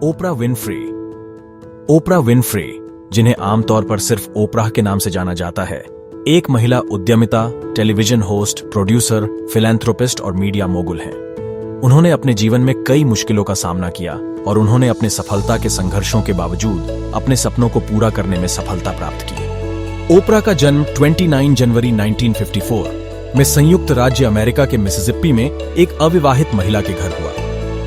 ओपरा Winfrey. ओपरा Winfrey, जिन्हें आमतौर पर सिर्फ ओपराह के नाम से जाना जाता है, एक महिला उद्यमिता, टेलीविजन होस्ट, प्रोड्यूसर, फिलैंथ्रोपिस्ट और मीडिया मोगुल हैं। उन्होंने अपने जीवन में कई मुश्किलों का सामना किया और उन्होंने अपने सफलता के संघर्षों के बावजूद अपने सपनों को पूरा करने में सफलता प्राप्त की। ओपरा का जन्म 29 जनवरी 1954 में संयुक्त राज्य अमेरिका के मिसिसिपी में एक अविवाहित महिला के घर हुआ।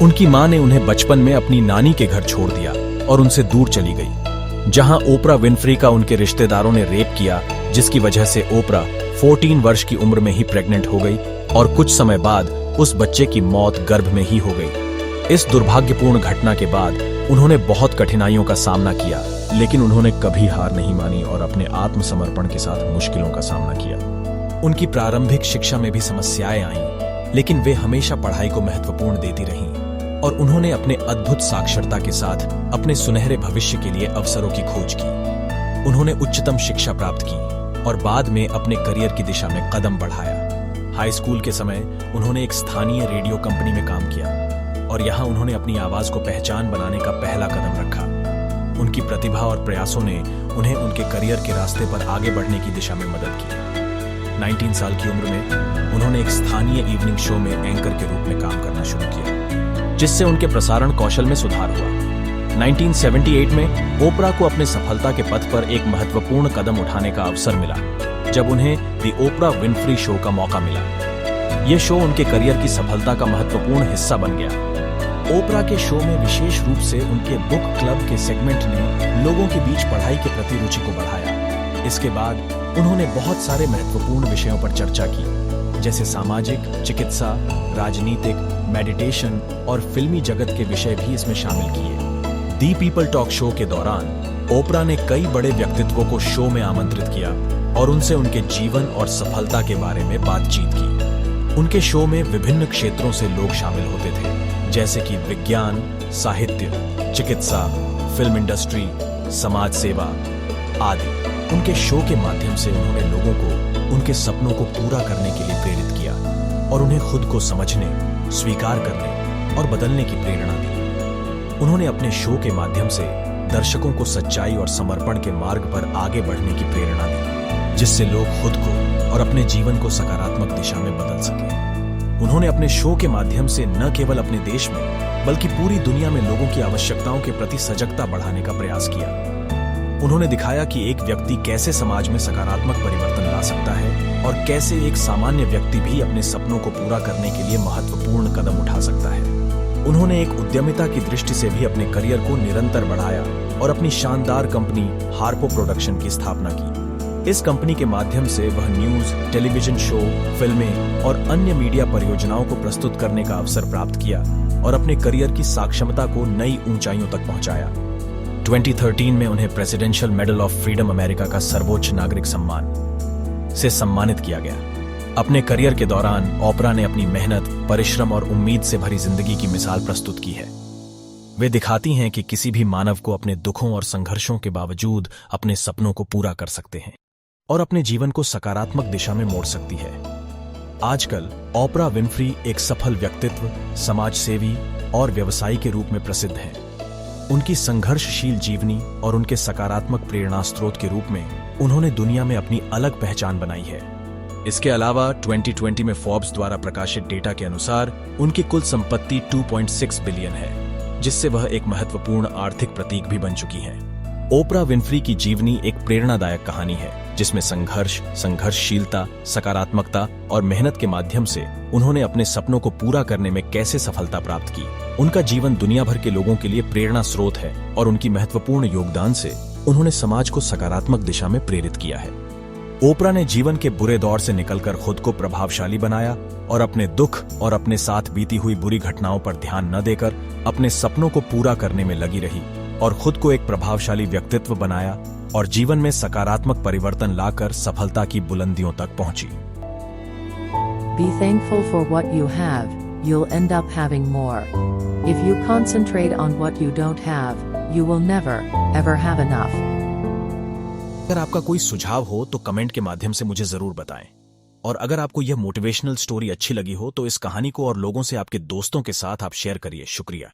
उनकी मां ने उन्हें बचपन में अपनी नानी के घर छोड़ दिया और उनसे दूर चली गई, जहां ओपरा विनफ्री का उनके रिश्तेदारों ने रेप किया, जिसकी वजह से ओपरा 14 वर्ष की उम्र में ही प्रेग्नेंट हो गई और कुछ समय बाद उस बच्चे की मौत गर्भ में ही हो गई। इस दुर्भाग्यपूर्ण घटना के बाद उन्होंने बहुत कठिनाइयों का सामना किया, लेकिन उन्होंने कभी हार नहीं मानी और अपने आत्मसमर्पण के साथ मुश्किलों का सामना किया। उनकी प्रारंभिक शिक्षा में भी समस्याएं आईं, लेकिन वे हमेशा पढ़ाई को महत्वपूर्ण देती रहीं और उन्होंने अपने अद्भुत साक्षरता के साथ अपने सुनहरे भविष्य के लिए अवसरों की खोज की। उन्होंने उच्चतम शिक्षा प्राप्त की और बाद में अपने करियर की दिशा में कदम बढ़ाया। हाई स्कूल के समय उन्होंने एक स्थानीय रेडियो कंपनी में काम किया और यहाँ उन्होंने अपनी आवाज को पहचान बनाने का पहला कदम रखा। उनकी प्रतिभा और प्रयासों ने उन्हें उनके करियर के रास्ते पर आगे बढ़ने की दिशा में मदद की। 19 साल की उम्र में उन्होंने एक स्थानीय इवनिंग शो में एंकर के रूप में काम करना शुरू किया, जिससे उनके प्रसारण कौशल में सुधार हुआ। 1978 में ओपरा को अपने सफलता के पथ पर एक महत्वपूर्ण कदम उठाने का अवसर मिला, जब उन्हें द ओपरा विनफ्री शो का मौका मिला। यह शो उनके करियर की सफलता का महत्वपूर्ण हिस्सा बन गया। ओपरा के शो में विशेष रूप से उनके बुक क्लब के सेगमेंट ने लोगों के बीच पढ़ाई के प्रति रुचि को बढ़ाया। इसके बाद उन्होंने बहुत सारे महत्वपूर्ण विषयों पर चर्चा की, जैसे सामाजिक, चिकित्सा, राजनीतिक, मेडिटेशन और फिल्मी जगत के विषय भी इसमें शामिल किए। दी पीपल टॉक शो के दौरान ओपरा ने कई बड़े व्यक्तित्वों को शो में आमंत्रित किया और उनसे उनके जीवन और सफलता के बारे में बातचीत की। उनके शो में विभिन्न क्षेत्रों से लोग शामिल होते थे, जैसे कि विज्ञान, साहित्य, चिकित्सा, फिल्म इंडस्ट्री, समाज सेवा आदि। उनके शो के माध्यम से उन्होंने लोगों को उनके सपनों को पूरा करने के लिए प्रेरित किया और उन्हें खुद को समझने, स्वीकार करने और बदलने की प्रेरणा दी। उन्होंने अपने शो के माध्यम से दर्शकों को सच्चाई और समर्पण के मार्ग पर आगे बढ़ने की प्रेरणा दी, जिससे लोग खुद को और अपने जीवन को सकारात्मक दिशा में बदल सकें। उन्होंने अपने शो के माध्यम से न केवल अपने देश में बल्कि पूरी दुनिया में लोगों की आवश्यकताओं के प्रति सजगता बढ़ाने का प्रयास किया। उन्होंने दिखाया कि एक व्यक्ति कैसे समाज में सकारात्मक परिवर्तन ला सकता है और कैसे एक सामान्य व्यक्ति भी अपने सपनों को पूरा करने के लिए महत्वपूर्ण कदम उठा सकता है। उन्होंने एक उद्यमिता की दृष्टि से भी अपने करियर को निरंतर बढ़ाया और अपनी शानदार कंपनी हार्पो प्रोडक्शन की स्थापना की। इस कंपनी के माध्यम से वह न्यूज, टेलीविजन शो, फिल्में और अन्य मीडिया परियोजनाओं को प्रस्तुत करने का अवसर प्राप्त किया और अपने करियर की सक्षमता को नई ऊंचाइयों तक पहुंचाया। 2013 में उन्हें presidential medal of freedom America का सर्वोच्च नागरिक सम्मान से सम्मानित किया गया। अपने करियर के दौरान ओपरा ने अपनी मेहनत, परिश्रम और उम्मीद से भरी जिंदगी की मिसाल प्रस्तुत की है। वे दिखाती हैं कि किसी भी मानव को अपने दुखों और संघर्षों के बावजूद अपने सपनों को पूरा कर सकते हैं और अपने जीवन को सकारात्मक दिशा में मोड़ सकती है। आजकल ओपरा विनफ्री एक सफल व्यक्तित्व, समाजसेवी और व्यवसायी के रूप में प्रसिद्ध हैं। उनकी संघर्षशील जीवनी और उनके सकारात्मक प्रेरणा स्रोत के रूप में उन्होंने दुनिया में अपनी अलग पहचान बनाई है। इसके अलावा 2020 में फोर्ब्स द्वारा प्रकाशित डेटा के अनुसार उनकी कुल संपत्ति 2.6 बिलियन है, जिससे वह एक महत्वपूर्ण आर्थिक प्रतीक भी बन चुकी हैं। ओपरा विनफ्री की जीवनी एक प्रेरणादायक कहानी है, जिसमें संघर्ष, संघर्षशीलता, सकारात्मकता और मेहनत के माध्यम से उन्होंने अपने सपनों को पूरा करने में कैसे सफलता प्राप्त की। उनका जीवन दुनिया भर के लोगों के लिए प्रेरणा स्रोत है और उनकी महत्वपूर्ण योगदान से उन्होंने समाज को सकारात्मक दिशा में प्रेरित किया है। ओपरा ने जीवन के बुरे दौर से निकलकर खुद को प्रभावशाली बनाया और अपने दुख और अपने साथ बीती हुई बुरी घटनाओं पर ध्यान न देकर अपने सपनों को पूरा करने में लगी रही और खुद को एक प्रभावशाली व्यक्तित्व बनाया और जीवन में सकारात्मक परिवर्तन लाकर सफलता की बुलंदियों तक पहुंची। Be thankful for what you have, you'll end up having more. If you concentrate on what you don't have, you will never, ever have enough. अगर आपका कोई सुझाव हो तो कमेंट के माध्यम से मुझे जरूर बताएं। और अगर आपको यह मोटिवेशनल स्टोरी अच्छी लगी हो तो इस कहानी को और लोगों से आपके दोस्तों के साथ आप शेयर करिए। शुक्रिया।